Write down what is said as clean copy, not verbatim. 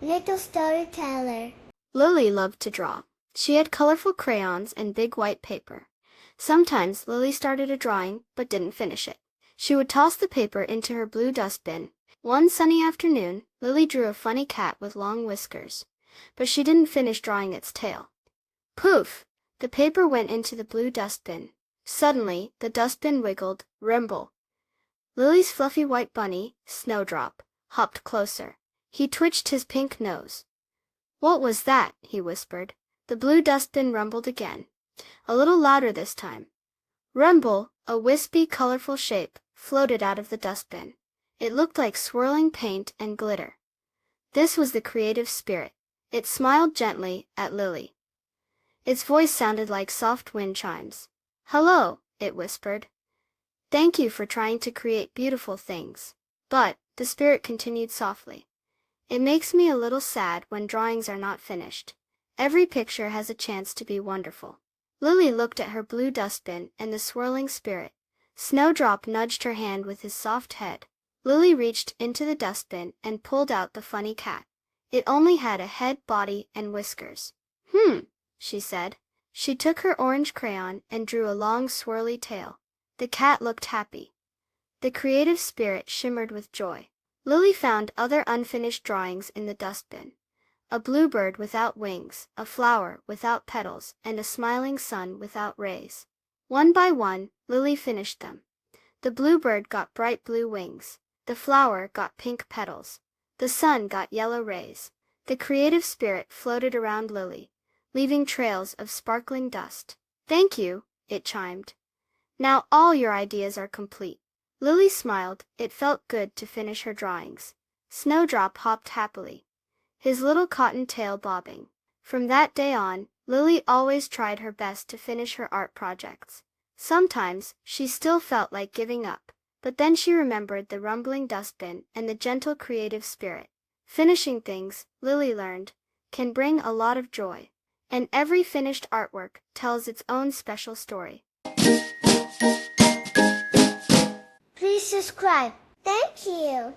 Little storyteller. Lily loved to draw. She had colorful crayons and big white paper. Sometimes Lily started a drawing but didn't finish it. She would toss the paper into her blue dustbin. One sunny afternoon, Lily drew a funny cat with long whiskers. But she didn't finish drawing its tail. Poof! The paper went into the blue dustbin. Suddenly, the dustbin wiggled. Rumble! Lily's fluffy white bunny, Snowdrop, hopped closer. He twitched his pink nose. "What was that?" he whispered. The blue dustbin rumbled again, a little louder this time. Rumble, a wispy, colorful shape, floated out of the dustbin. It looked like swirling paint and glitter. This was the creative spirit. It smiled gently at Lily. Its voice sounded like soft wind chimes. "Hello," it whispered. "Thank you for trying to create beautiful things." But, the spirit continued softly, "it makes me a little sad when drawings are not finished. Every picture has a chance to be wonderful." Lily looked at her blue dustbin and the swirling spirit. Snowdrop nudged her hand with his soft head. Lily reached into the dustbin and pulled out the funny cat. It only had a head, body, and whiskers. She said. She took her orange crayon and drew a long swirly tail. The cat looked happy. The creative spirit shimmered with joy. Lily found other unfinished drawings in the dustbin. A bluebird without wings, a flower without petals, and a smiling sun without rays. One by one, Lily finished them. The bluebird got bright blue wings. The flower got pink petals. The sun got yellow rays. The creative spirit floated around Lily, leaving trails of sparkling dust. "Thank you," it chimed. "Now all your ideas are complete." Lily smiled. It felt good to finish her drawings. Snowdrop hopped happily, his little cotton tail bobbing. From that day on, Lily always tried her best to finish her art projects. Sometimes, she still felt like giving up, but then she remembered the rumbling dustbin and the gentle creative spirit. Finishing things, Lily learned, can bring a lot of joy. And every finished artwork tells its own special story. Please subscribe. Thank you.